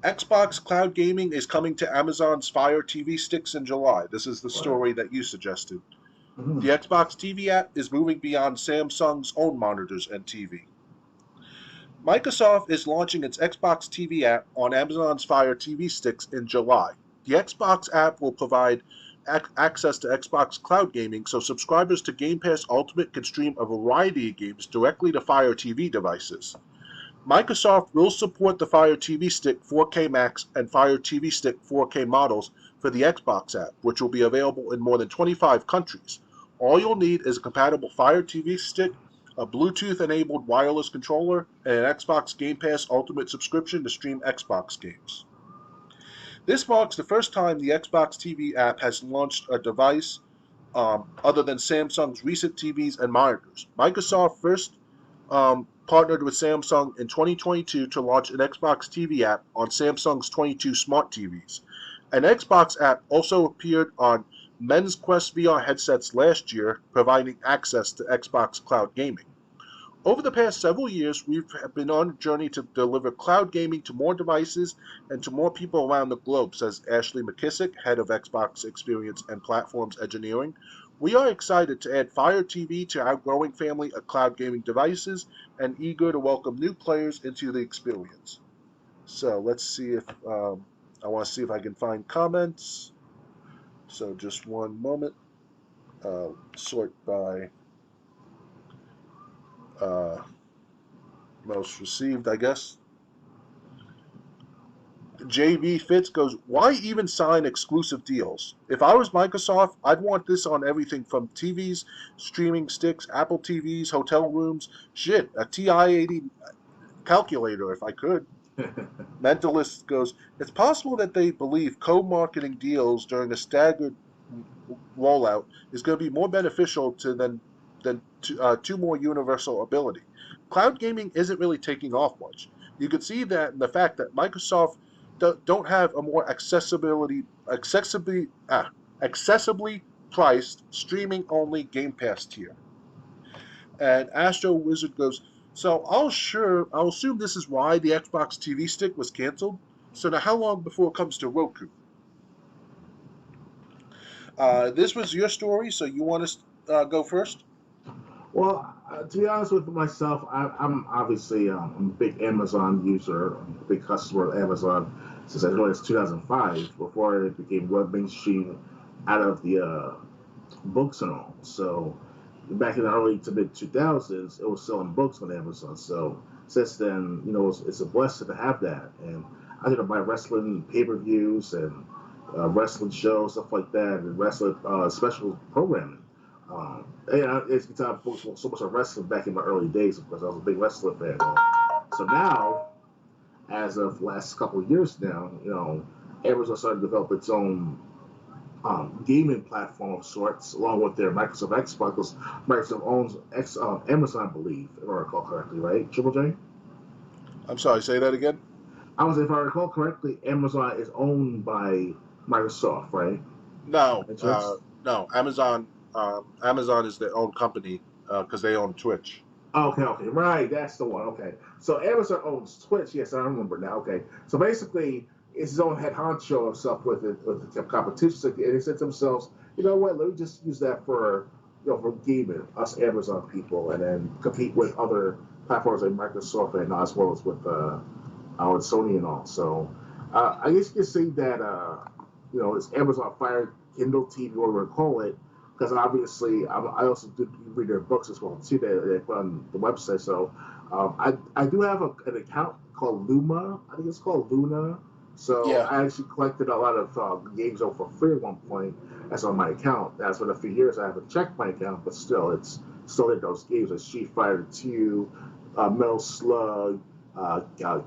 Xbox Cloud Gaming is coming to Amazon's Fire TV sticks in July. This is the Right. story that you suggested. Mm-hmm. The Xbox TV app is moving beyond Samsung's own monitors and TV. Microsoft is launching its Xbox TV app on Amazon's Fire TV sticks in July. The Xbox app will provide access to Xbox Cloud Gaming so subscribers to Game Pass Ultimate can stream a variety of games directly to Fire TV devices. Microsoft will support the Fire TV Stick 4K Max and Fire TV Stick 4K models for the Xbox app, which will be available in more than 25 countries. All you'll need is a compatible Fire TV Stick, a Bluetooth-enabled wireless controller, and an Xbox Game Pass Ultimate subscription to stream Xbox games. This marks the first time the Xbox TV app has launched a device other than Samsung's recent TVs and monitors. Microsoft first partnered with Samsung in 2022 to launch an Xbox TV app on Samsung's 22 smart TVs. An Xbox app also appeared on Men's Quest VR headsets last year, providing access to Xbox Cloud Gaming. Over the past several years, we've been on a journey to deliver cloud gaming to more devices and to more people around the globe, says Ashley McKissick, head of Xbox Experience and Platforms Engineering. We are excited to add Fire TV to our growing family of cloud gaming devices and eager to welcome new players into the experience. So let's see if I want to see if I can find comments. So just one moment. Sort by uh, most received, I guess. JV Fitz goes, why even sign exclusive deals? If I was Microsoft, I'd want this on everything from TVs, streaming sticks, Apple TVs, hotel rooms, shit, a TI-80 calculator if I could. Mentalist goes, it's possible that they believe co-marketing deals during a staggered rollout is going to be more beneficial to to more universal ability. Cloud gaming isn't really taking off much. You can see that in the fact that Microsoft don't have a more accessibly priced streaming only Game Pass tier. And Astro Wizard goes, so I'll assume this is why the Xbox TV stick was canceled. So now how long before it comes to Roku? This was your story, so you want to go first? Well, to be honest with myself, I'm obviously I'm a big Amazon user, I'm a big customer of Amazon since as early as 2005, before it became web mainstream out of the books and all. So back in the early to mid 2000s, it was selling books on Amazon. So since then, it's a blessing to have that. And I get to buy wrestling pay per views and wrestling shows, stuff like that, and wrestling special programming. As you can tell, I focused so much on wrestling back in my early days because I was a big wrestling fan. So now, as of last couple of years now, Amazon started to develop its own gaming platform of sorts, along with their Microsoft Xbox. Because Microsoft owns Amazon, I believe, if I recall correctly, right? Triple J? I'm sorry, say that again? If I recall correctly, Amazon is owned by Microsoft, right? No, Insurance? no. Amazon is their own company because they own Twitch. Okay, right, that's the one. Okay, so Amazon owns Twitch. Yes, I remember now. Okay, so basically, it's his own head honcho himself with the competition, so, and they said to themselves, you know what? Let me just use that for for gaming, us Amazon people, and then compete with other platforms like Microsoft and as well as with our Sony and all. So I guess you can say that it's Amazon Fire Kindle TV, whatever you call it, because obviously I also do read their books as well too. They put on the website. So I do have an account called Luma. I think it's called Luna. So Yeah. I actually collected a lot of games over for free at one point. That's on my account. That's been a few years. I haven't checked my account, but still, it's still in those games like Street Fighter 2, Metal Slug,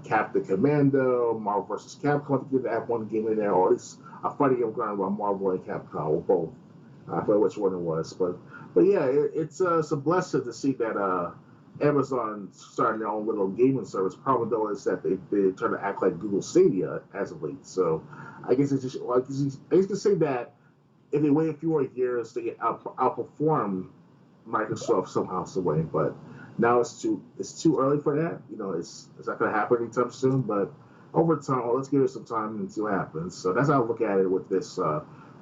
Captain Commando, Marvel vs. Capcom. I think they have one game in there, or at least a fighting game going around Marvel and Capcom, or both. I forget which one it was, but yeah, it's a blessing to see that Amazon starting their own little gaming service. Problem though is that they try to act like Google Stadia as of late. So I guess it's just I guess you can say that if they wait a few more years, they get outperform Microsoft somehow, some way. But now it's too early for that. It's not going to happen anytime soon. But over time, well, let's give it some time and see what happens. So that's how I look at it with this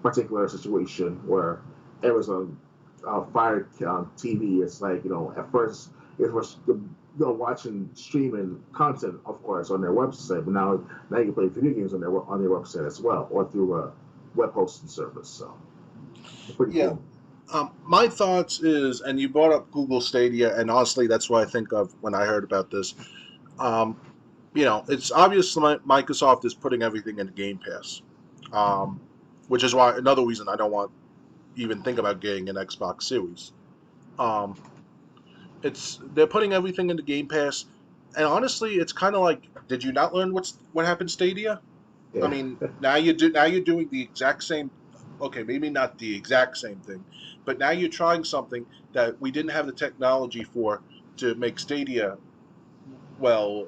particular situation where Amazon fired TV. It's like, at first it was watching streaming content, of course, on their website, but now you can play video games on their website as well, or through a web hosting service. So pretty Yeah. cool. My thoughts is, and you brought up Google Stadia, and honestly, that's what I think of when I heard about this. Um, it's obvious Microsoft is putting everything into Game Pass, um, which is why another reason I don't want even think about getting an Xbox Series. Um, it's they're putting everything into Game Pass, and honestly, it's kind of like, did you not learn what happened Stadia? I Yeah. mean, now you're doing the exact same. Okay, maybe not the exact same thing, but now you're trying something that we didn't have the technology for to make Stadia well,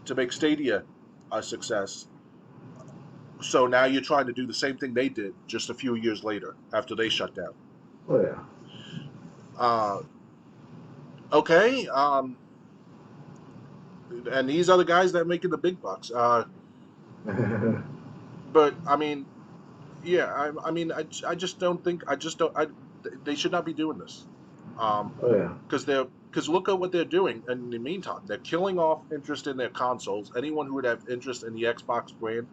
to make Stadia a success. So now you're trying to do the same thing they did just a few years later after they shut down. Oh yeah. Uh, okay, and these are the guys that are making the big bucks. But I mean, yeah, I mean, I just don't think I just don't I they should not be doing this. Oh yeah. Because look at what they're doing. And in the meantime, they're killing off interest in their consoles. Anyone who would have interest in the Xbox brand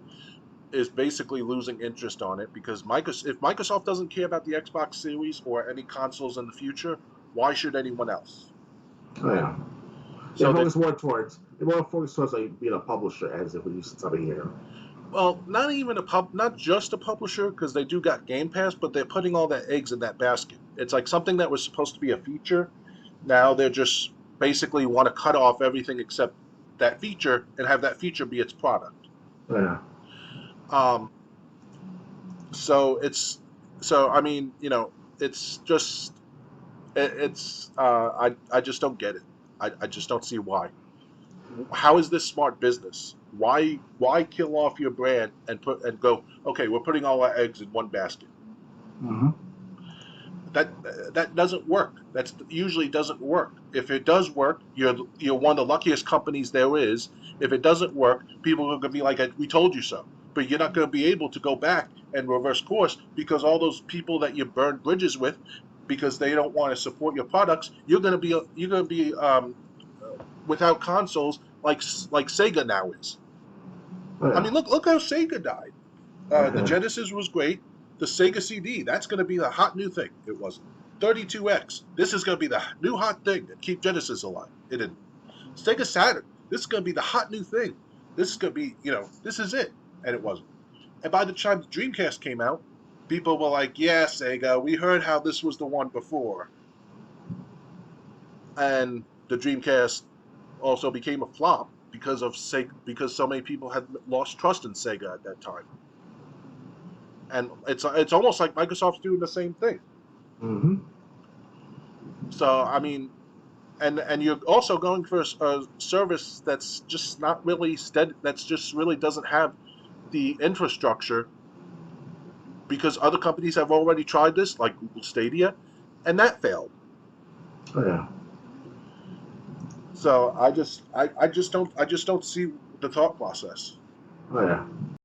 is basically losing interest on it because if Microsoft doesn't care about the Xbox Series or any consoles in the future, why should anyone else? Oh yeah. They So that focus more towards they more focus towards like being a publisher as if we used to something here. well, not just a publisher because they do got Game Pass, but they're putting all their eggs in that basket. It's like something that was supposed to be a feature. Now they're just basically want to cut off everything except that feature and have that feature be its product. Yeah. Um, so it's so I mean, it's just it's I just don't get it. I just don't see why. How is this smart business? Why kill off your brand and go, okay, we're putting all our eggs in one basket? Mm-hmm. That that doesn't work. That's usually doesn't work. If it does work, you're one of the luckiest companies there is. If it doesn't work, people are going to be like, we told you so. But you're not going to be able to go back and reverse course because all those people that you burned bridges with, because they don't want to support your products, you're going to be without consoles like Sega now is. Oh I yeah. mean, look how Sega died. The Uh-huh. Genesis was great. The Sega CD, that's going to be the hot new thing. It wasn't. 32X, this is going to be the new hot thing and keep Genesis alive. It didn't. Sega Saturn, this is going to be the hot new thing. This is going to be, this is it. And it wasn't. And by the time the Dreamcast came out, people were like, yeah, Sega, we heard how this was the one before. And the Dreamcast also became a flop because of Sega, because so many people had lost trust in Sega at that time. And it's almost like Microsoft's doing the same thing. Mm-hmm. So I mean, and you're also going for a service that's just not really steady. That's just really doesn't have the infrastructure because other companies have already tried this, like Google Stadia, and that failed. Oh yeah. So I just don't see the thought process. Oh yeah.